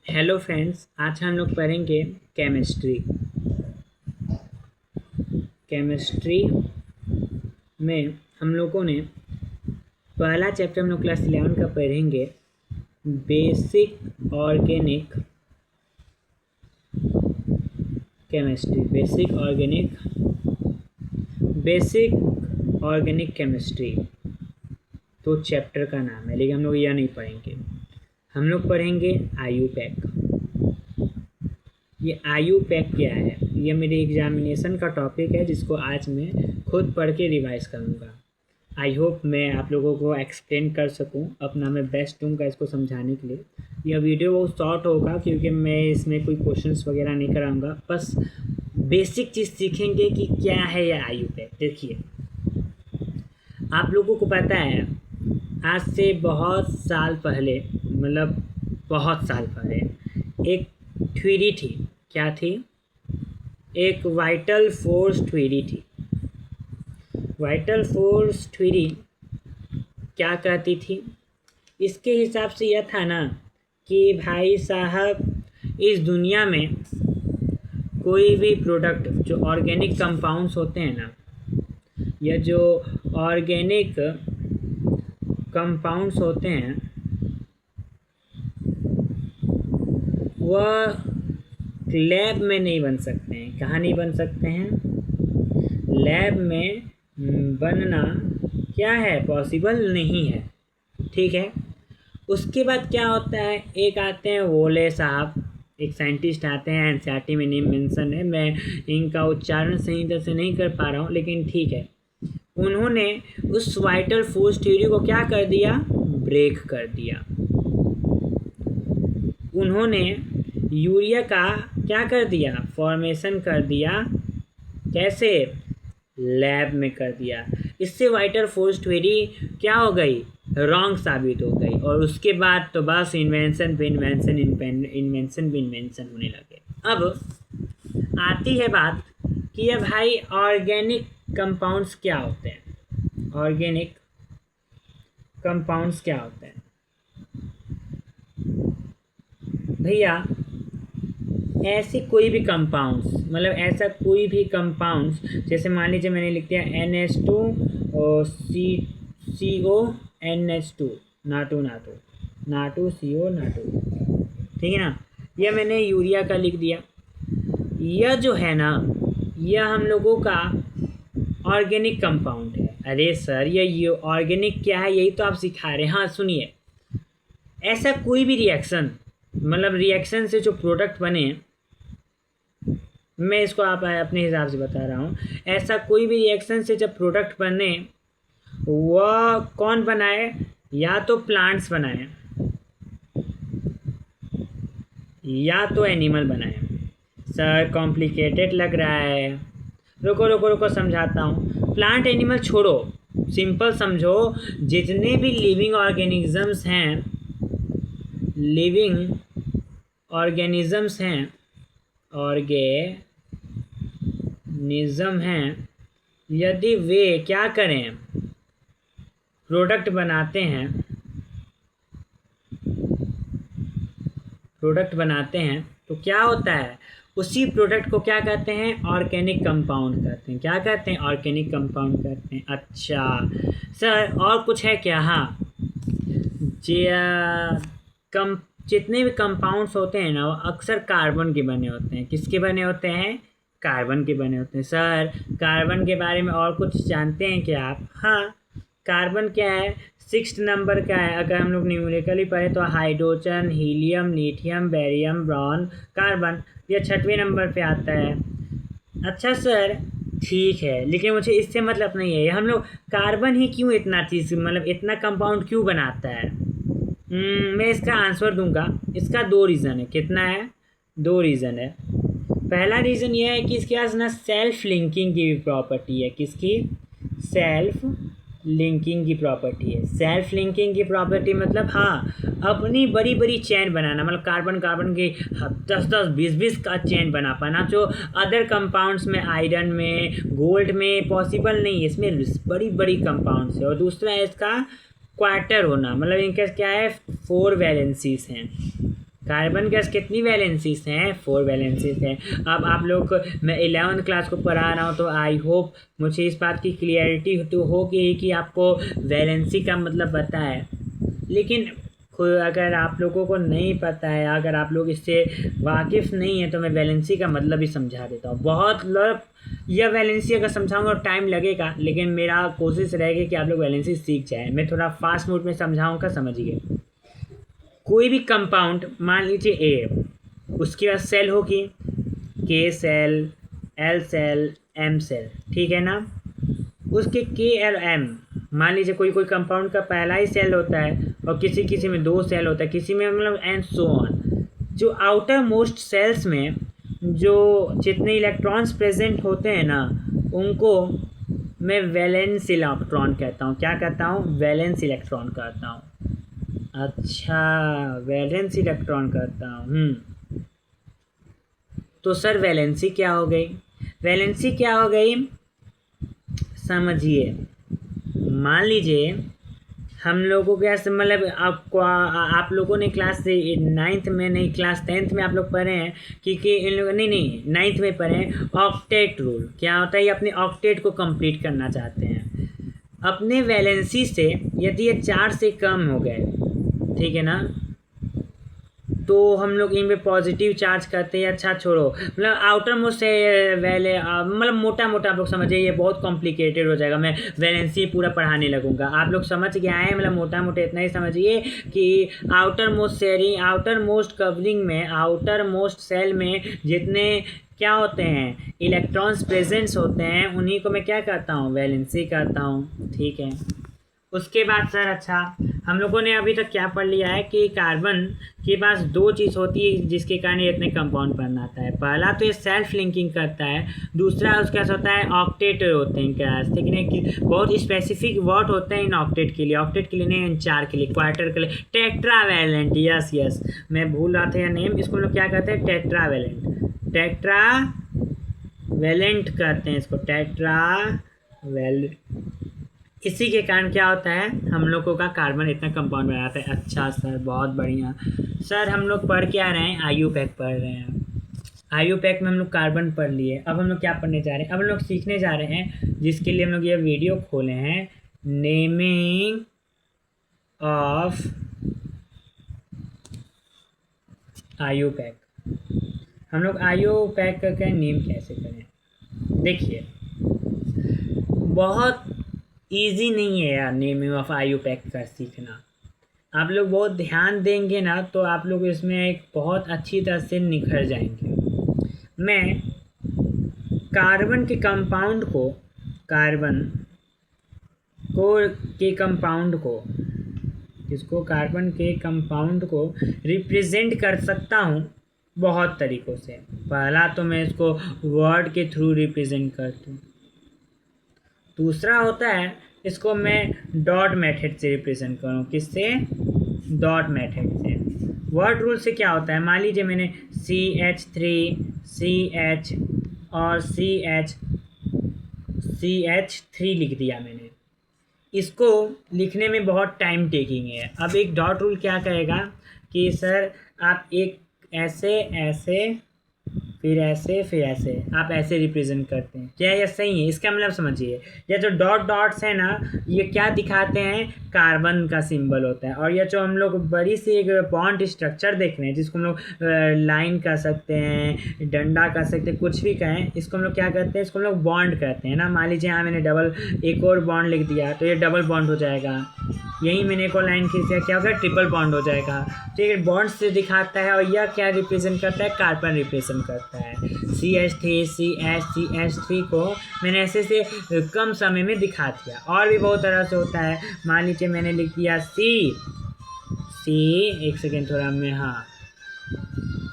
Hello friends, आज हम लोग पढ़ेंगे केमिस्ट्री। केमिस्ट्री में हम लोगों ने पहला चैप्टर हम लोग क्लास 11 का पढ़ेंगे, basic organic chemistry. Basic organic chemistry तो चैप्टर का नाम है, लेकिन हम लोग यह नहीं पढ़ेंगे। हम लोग पढ़ेंगे आयुपैक। ये आयुपैक क्या है? ये मेरे एग्जामिनेशन का टॉपिक है, जिसको आज मैं खुद पढ़ के रिवाइज करूँगा। आई होप मैं आप लोगों को एक्सप्लेन कर सकूं, अपना मैं बेस्ट दूंगा इसको समझाने के लिए। यह वीडियो बहुत शॉर्ट होगा क्योंकि मैं इसमें कोई क्वेश्चंस वगैरह नहीं कराऊंगा, बस बेसिक चीज़ सीखेंगे कि क्या है यह आयुपैक। देखिए, आप लोगों को पता है आज से बहुत साल पहले, मतलब बहुत साल पहले एक थ्योरी थी। क्या थी? एक वाइटल फोर्स थ्योरी थी। वाइटल फोर्स थ्योरी क्या कहती थी? इसके हिसाब से यह था ना कि भाई साहब, इस दुनिया में कोई भी प्रोडक्ट जो ऑर्गेनिक कंपाउंड्स होते हैं ना, या जो ऑर्गेनिक कंपाउंड्स होते हैं, वह लैब में नहीं बन सकते हैं। कहाँ नहीं बन सकते हैं? लैब में बनना क्या है, पॉसिबल नहीं है। ठीक है। उसके बाद क्या होता है, एक आते हैं वोले साहब, एक साइंटिस्ट आते हैं, एनसीईआरटी में नेम मेंशन है, मैं इनका उच्चारण सही तरह से नहीं कर पा रहा हूँ, लेकिन ठीक है। उन्होंने उस वाइटल फोर्स थ्योरी को क्या कर दिया? ब्रेक कर दिया। उन्होंने यूरिया का क्या कर दिया? फॉर्मेशन कर दिया। कैसे? लैब में कर दिया। इससे वाइटल फोर्स थ्योरी क्या हो गई? रॉन्ग साबित हो गई। और उसके बाद तो बस इन्वेंशन होने लगे। अब आती है बात कि ये भाई ऑर्गेनिक कंपाउंड्स क्या होते हैं। ऑर्गेनिक कंपाउंड्स क्या होते हैं भैया? ऐसे कोई भी कंपाउंड्स, मतलब ऐसा कोई भी कंपाउंड्स, जैसे मान लीजिए मैंने लिख दिया NH2 और CONH2, नाटू CO नाटू, ठीक है ना। यह मैंने यूरिया का लिख दिया। यह जो है ना, यह हम लोगों का ऑर्गेनिक कंपाउंड है। अरे सर, ये ऑर्गेनिक क्या है, यही तो आप सिखा रहे हैं। हाँ सुनिए, ऐसा कोई भी रिएक्शन, मतलब रिएक्शन से जो प्रोडक्ट बने, मैं इसको आप अपने हिसाब से बता रहा हूँ। ऐसा कोई भी रिएक्शन से जब प्रोडक्ट बने, वह कौन बनाए? या तो प्लांट्स बनाए या तो एनिमल बनाए। सर कॉम्प्लिकेटेड लग रहा है। रुको रुको रुको, समझाता हूँ। प्लांट एनिमल छोड़ो, सिंपल समझो। जितने भी लिविंग ऑर्गेनिजम्स हैं, ऑर्गेनिज्म हैं, यदि वे क्या करें? प्रोडक्ट बनाते हैं तो क्या होता है? उसी प्रोडक्ट को क्या कहते हैं? ऑर्गेनिक कंपाउंड कहते हैं। क्या कहते हैं? ऑर्गेनिक कंपाउंड कहते हैं। अच्छा सर, और कुछ है क्या? हाँ, जितने भी कंपाउंड्स होते हैं ना, वो अक्सर कार्बन के बने होते हैं। किसके बने होते हैं? कार्बन के बने होते हैं। सर कार्बन के बारे में और कुछ जानते हैं क्या आप? हाँ, कार्बन क्या है? 6 नंबर का है। अगर हम लोग न्यूमेरिकली पढ़े तो hydrogen, helium, lithium, barium, boron, carbon, यह 6वें नंबर पे आता है। अच्छा सर, ठीक है, लेकिन मुझे इससे मतलब नहीं है। हम लोग कार्बन ही क्यों इतना चीज़, मतलब इतना कंपाउंड क्यों बनाता है? मैं इसका आंसर दूंगा। इसका 2 रीज़न है। कितना है? 2 रीज़न है। पहला रीज़न ये है कि इसके पास ना सेल्फ लिंकिंग की भी प्रॉपर्टी है। किसकी? सेल्फ लिंकिंग की प्रॉपर्टी है। सेल्फ लिंकिंग की प्रॉपर्टी मतलब हाँ, अपनी बड़ी बड़ी चेन बनाना, मतलब कार्बन कार्बन की 10-10, 20-20 का चेन बना पाना, जो अदर कंपाउंड्स में, आयरन में, गोल्ड में पॉसिबल नहीं है। इसमें बड़ी बड़ी कंपाउंड्स है। और दूसरा है इसका क्वार्टर होना, मतलब इनका क्या है? 4 वैलेंसीज हैं। कार्बन के पास कितनी वैलेंसीज हैं? 4 वैलेंसीज हैं। अब आप लोग को मैं 11th क्लास को पढ़ा रहा हूँ, तो आई होप मुझे इस बात की क्लियरिटी तो होगी कि आपको वैलेंसी का मतलब पता है। लेकिन अगर आप लोगों को नहीं पता है, अगर आप लोग इससे वाकिफ़ नहीं है, तो मैं वैलेंसी का मतलब ही समझा देता हूँ। बहुत लोग यह वैलेंसी अगर समझाऊंगा टाइम लगेगा, लेकिन मेरा कोशिश रहेगी कि आप लोग वैलेंसी सीख जाए। मैं थोड़ा फास्ट मूड में समझाऊंगा, समझिए। कोई भी कंपाउंड मान लीजिए ए, उसके बाद सेल होगी, K shell, L shell, M shell, ठीक है ना। उसके के एल एम, मान लीजिए कोई कोई कंपाउंड का पहला ही सेल होता है और किसी किसी में 2 सेल होता है, किसी में मतलब एंड सो ऑन। जो आउटर मोस्ट सेल्स में जो जितने इलेक्ट्रॉन्स प्रेजेंट होते हैं ना, उनको मैं वैलेंस इलेक्ट्रॉन कहता हूँ। क्या कहता हूँ? वैलेंस इलेक्ट्रॉन कहता हूँ। अच्छा, वैलेंस इलेक्ट्रॉन कहता हूँ। तो सर वैलेंसी क्या हो गई? वैलेंसी क्या हो गई समझिए। मान लीजिए हम लोगों के ऐसे मतलब आपको आप लोगों ने क्लास 9th में नहीं, क्लास 10th में आप लोग पढ़े हैं कि इन लोगों नहीं 9th में पढ़े हैं ऑक्टेट रूल। क्या होता है? ये अपने ऑक्टेट को कंप्लीट करना चाहते हैं। अपने वैलेंसी से यदि ये 4 से कम हो गए, ठीक है ना, तो हम लोग इन पे पॉजिटिव चार्ज करते हैं। अच्छा छोड़ो, मतलब आउटर मोस्ट से वैले मतलब मोटा मोटा आप लोग समझिए, ये बहुत कॉम्प्लिकेटेड हो जाएगा। मैं वैलेंसी पूरा पढ़ाने लगूंगा। आप लोग समझ गए हैं, मतलब मोटा मोटा इतना ही समझिए कि outer most sharing, outer most covering में, आउटर मोस्ट सेल में जितने क्या होते हैं इलेक्ट्रॉन्स प्रेजेंट्स होते हैं, उन्हीं को मैं क्या कहता हूँ? वैलेंसी कहता हूँ, ठीक है। उसके बाद सर अच्छा, हम लोगों ने अभी तक क्या पढ़ लिया है कि कार्बन के पास 2 चीज़ होती है जिसके कारण ये इतने कंपाउंड बनाता है। पहला तो ये सेल्फ लिंकिंग करता है, दूसरा उसके पास होता है ऑक्टेट होते हैं इनके पास, ठीक है। कि बहुत स्पेसिफिक वर्ड होते हैं इन ऑक्टेट के लिए, ऑक्टेट के लिए नहीं, इन 4 के लिए, क्वार्टर के लिए। टेट्रावैलेंट, यस यस, मैं भूल रहा था यह नेम। इसको लोग क्या कहते हैं? टेट्रावैलेंट, टेट्रावैलेंट कहते हैं इसको, टेट्रावैलेंट। इसी के कारण क्या होता है, हम लोगों का कार्बन इतना कंपाउंड बनाता है। अच्छा सर, बहुत बढ़िया। सर हम लोग पढ़ के आ रहे हैं, आयुपैक पढ़ रहे हैं। आयुपैक में हम लोग कार्बन पढ़ लिए। अब हम लोग क्या पढ़ने जा रहे हैं? अब हम लोग सीखने जा रहे हैं, जिसके लिए हम लोग ये वीडियो खोले हैं, नेमिंग ऑफ आयुपैक। हम लोग आयुपैक का नेम कैसे करें? देखिए, बहुत ईजी नहीं है यार नेमिंग ऑफ आयुपैक का सीखना। आप लोग बहुत ध्यान देंगे ना, तो आप लोग इसमें एक बहुत अच्छी तरह से निखर जाएंगे। मैं कार्बन के कंपाउंड को, कार्बन के कंपाउंड को रिप्रेजेंट कर सकता हूँ बहुत तरीक़ों से। पहला तो मैं इसको वर्ड के थ्रू रिप्रेजेंट करता हूँ। दूसरा होता है इसको मैं डॉट मेथड से रिप्रेजेंट करूँ। किससे? डॉट मेथड से। वर्ड रूल से क्या होता है? मान लीजिए मैंने CH3, CH और CH3 लिख दिया मैंने। इसको लिखने में बहुत टाइम टेकिंग है। अब एक डॉट रूल क्या कहेगा कि सर आप एक ऐसे फिर ऐसे आप ऐसे रिप्रेजेंट करते हैं। क्या ये सही है? इसका मतलब समझिए, ये जो डॉट डॉट्स है ना, ये क्या दिखाते हैं? कार्बन का सिंबल होता है। और ये जो हम लोग बड़ी सी एक बॉन्ड स्ट्रक्चर देख रहे हैं, जिसको हम लोग लाइन कह सकते हैं, डंडा कह सकते हैं, कुछ भी कहें, इसको हम लोग क्या कहते हैं? इसको हम लोग बॉन्ड कहते हैं ना। मान लीजिए यहाँ मैंने डबल एक और बॉन्ड लिख दिया, तो ये डबल बॉन्ड हो जाएगा। यही मैंने एक और लाइन खींच दिया, क्या होगा? ट्रिपल बॉन्ड हो जाएगा। ठीक है, बॉन्ड से दिखाता है। और यह क्या रिप्रेजेंट करता है? कार्बन रिप्रेजेंट करता है। CH3 को मैंने ऐसे से कम समय में दिखा दिया। और भी बहुत तरह से होता है। मान लीजिए मैंने लिख दिया सी, एक सेकेंड थोड़ा मैं, हाँ,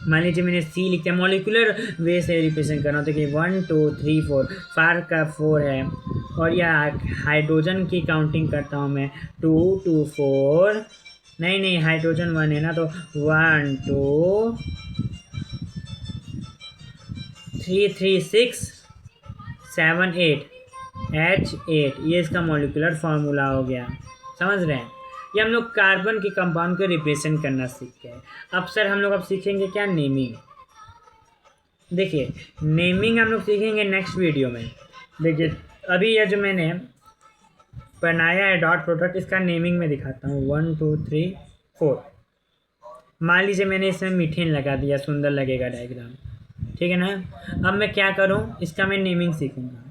मान लीजिए मैंने C लिख दिया। मॉलिक्यूलर वे से रिप्रेजेंट करना होता है कि 1 2 3 4, 4 का 4 है। और यह हाइड्रोजन की काउंटिंग करता हूँ मैं, 2 2 4, नहीं हाइड्रोजन 1 है ना, तो 1 2 3 3 6 7 8 H8, ये इसका मॉलिक्यूलर फार्मूला हो गया। समझ रहे हैं? ये हम लोग कार्बन के कंपाउंड को रिप्रेजेंट करना सीख गए। अब सर हम लोग अब सीखेंगे क्या, नेमिंग। देखिए नेमिंग हम लोग सीखेंगे नेक्स्ट वीडियो में। देखिए अभी यह जो मैंने बनाया है डॉट प्रोडक्ट, इसका नेमिंग में दिखाता हूँ। 1 2 3 4। मान लीजिए मैंने इसमें मीथेन लगा दिया, सुंदर लगेगा डायग्राम, ठीक है ना। अब मैं क्या करूँ, इसका मैं नेमिंग सीखूंगा।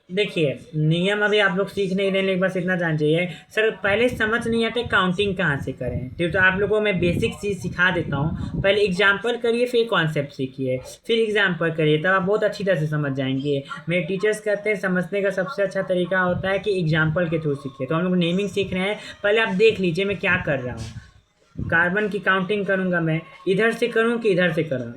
देखिए नियम अभी आप लोग सीख नहीं रहे, लेकिन बस इतना जान चाहिए सर, पहले समझ नहीं आते काउंटिंग कहाँ से करें, तो आप लोगों को मैं बेसिक चीज़ सिखा देता हूँ। पहले एग्जाम्पल करिए, फिर कॉन्सेप्ट सीखिए, फिर एग्जाम्पल करिए, तब आप बहुत अच्छी तरह से समझ जाएंगे। मेरे टीचर्स कहते हैं समझने का सबसे अच्छा तरीका होता है कि एग्जाम्पल के थ्रू सीखिए। तो हम लोग नेमिंग सीख रहे हैं, पहले आप देख लीजिए मैं क्या कर रहा हूँ। कार्बन की काउंटिंग करूँगा मैं, इधर से करूँ कि इधर से करूँ,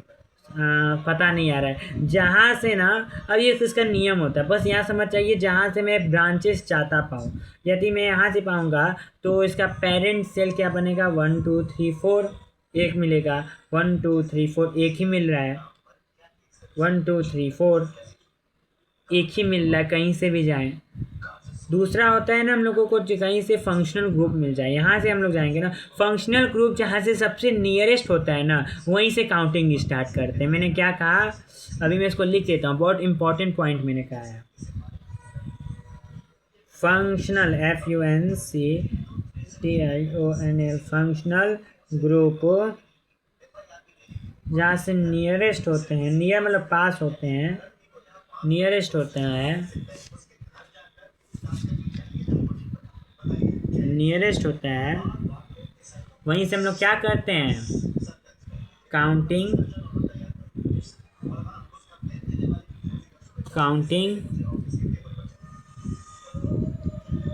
पता नहीं आ रहा है। जहाँ से ना, अब ये इसका नियम होता है, बस यहाँ समझ चाहिए, जहाँ से मैं ब्रांचेस चाहता पाऊँ, यदि मैं यहाँ से पाऊँगा तो इसका पेरेंट सेल क्या बनेगा, 1 2 3 4 एक मिलेगा, 1 2 3 4 एक ही मिल रहा है, 1 2 3 4 एक ही मिल रहा है, कहीं से भी जाएं। दूसरा होता है ना हम लोगों को कहीं से फंक्शनल ग्रुप मिल जाए, यहाँ से हम लोग जाएंगे ना फंक्शनल ग्रुप, जहाँ से सबसे नियरेस्ट होता है ना वहीं से काउंटिंग स्टार्ट करते हैं। मैंने क्या कहा, अभी मैं इसको लिख देता हूँ, बहुत इंपॉर्टेंट पॉइंट मैंने कहा है। फंक्शनल FUNCTIONL फंक्शनल ग्रुप, जहाँ से नियरेस्ट होते हैं, नियर मतलब पास होते हैं, नियरेस्ट होते हैं, नियरेस्ट होता है, वहीं से हम लोग क्या करते हैं, काउंटिंग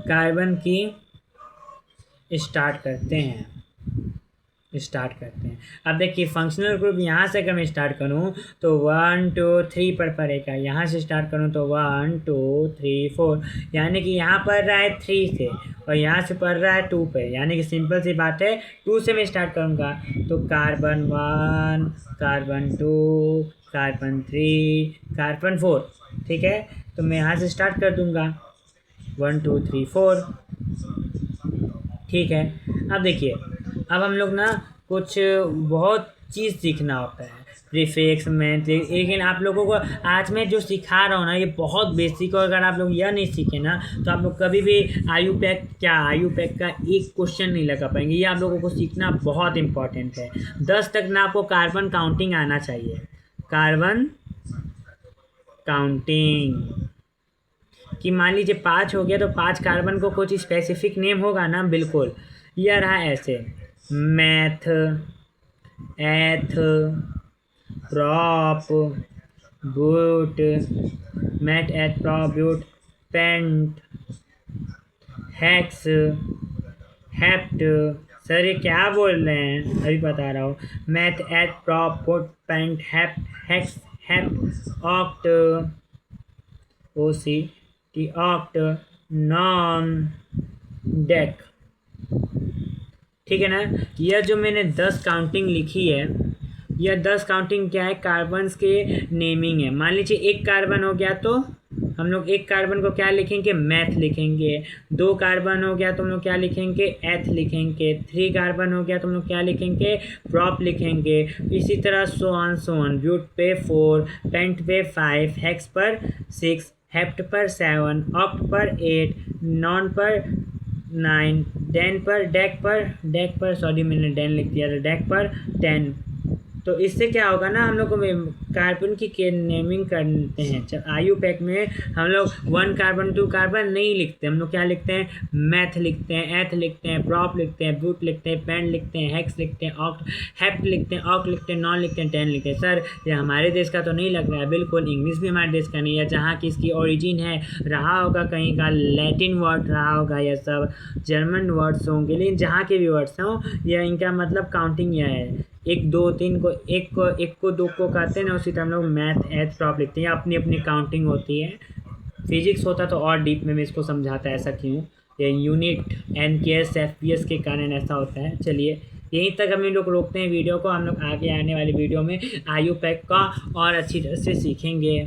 कार्बन की स्टार्ट करते हैं। अब देखिए फंक्शनल ग्रुप यहाँ से अगर मैं स्टार्ट करूँ तो 1 2 3 पर पड़ेगा, यहाँ से स्टार्ट करूँ तो 1 2 3 4, यानी कि यहाँ पढ़ रहा है 3 से और यहाँ से पढ़ रहा है 2 पे, यानी कि सिंपल सी बात है 2 से मैं स्टार्ट करूँगा तो कार्बन 1, कार्बन 2, कार्बन 3, कार्बन 4, ठीक है। तो मैं यहाँ से स्टार्ट कर दूँगा 1 2 3 4, ठीक है। अब देखिए अब हम लोग ना कुछ बहुत चीज़ सीखना होता है, प्रीफिक्स में, लेकिन आप लोगों को आज मैं जो सिखा रहा हूँ ना ये बहुत बेसिक, और अगर आप लोग यह नहीं सीखे ना तो आप लोग कभी भी आयुपैक का एक क्वेश्चन नहीं लगा पाएंगे। ये आप लोगों को सीखना बहुत इंपॉर्टेंट है। 10 तक ना आपको कार्बन काउंटिंग आना चाहिए, कार्बन काउंटिंग कि मान लीजिए 5 हो गया तो 5 कार्बन को कुछ स्पेसिफिक नेम होगा ना, बिल्कुल। यह रहा ऐसे, meth, eth, prop, but, meth, eth, prop, but, pent, hex, hept. Sir ये क्या बोल रहे हैं, अभी बता रहा हूँ। Meth, eth, prop, but, pent, hept, hex, hept, oct, OCT, oct, non, dec, ठीक है ना। यह जो मैंने 10 काउंटिंग लिखी है, यह 10 काउंटिंग क्या है, कार्बन्स के नेमिंग है। मान लीजिए एक कार्बन हो गया तो हम लोग एक कार्बन को क्या लिखेंगे, मैथ लिखेंगे। 2 कार्बन हो गया तो हम लोग क्या लिखेंगे, एथ लिखेंगे। 3 कार्बन हो गया तो हम लोग क्या लिखेंगे, प्रॉप लिखेंगे। इसी तरह सोन ब्यूट पे 4, पेंट पे 5, हेक्स पर 6, हेप्ट पर 7, ऑक्ट पर 8, नॉन पर 9, डेक पर सॉरी मैंने डेन लिख दिया था, डेक पर 10। तो इससे क्या होगा ना, हम लोग को कार्बन की नेमिंग करते हैं। जब आयुपैक में हम लोग 1 कार्बन 2 कार्बन नहीं लिखते, हम लोग क्या लिखते हैं, मैथ लिखते हैं, एथ लिखते हैं, प्रॉप लिखते हैं, ब्यूट लिखते हैं, पेंट लिखते हैं, हेक्स लिखते हैं, ऑक्ट, हेप्ट लिखते हैं, ऑक्ट लिखते हैं, नॉन लिखते हैं, 10 लिखते हैं। सर ये हमारे देश का तो नहीं लग रहा है, बिल्कुल इंग्लिश भी हमारे देश का नहीं है। जहाँ की इसकी ओरिजिन है रहा होगा कहीं का लैटिन वर्ड रहा होगा, या सब जर्मन वर्ड्स होंगे, लेकिन जहाँ के भी वर्ड्स हों यह इनका मतलब काउंटिंग यह है, 1 2 3 को 1 को 2 को कहते हैं ना, उसी तरह हम लोग मैथ, एथ, प्रॉप लिखते हैं। अपनी अपनी काउंटिंग होती है। फिजिक्स होता तो और डीप में मैं इसको समझाता, ऐसा क्यों, ये यूनिट NKS FPS के कारण ऐसा होता है। चलिए यहीं तक हम लोग रोकते हैं वीडियो को, हम लोग आगे आने वाली वीडियो में आयुपैक का और अच्छी तरह से सीखेंगे।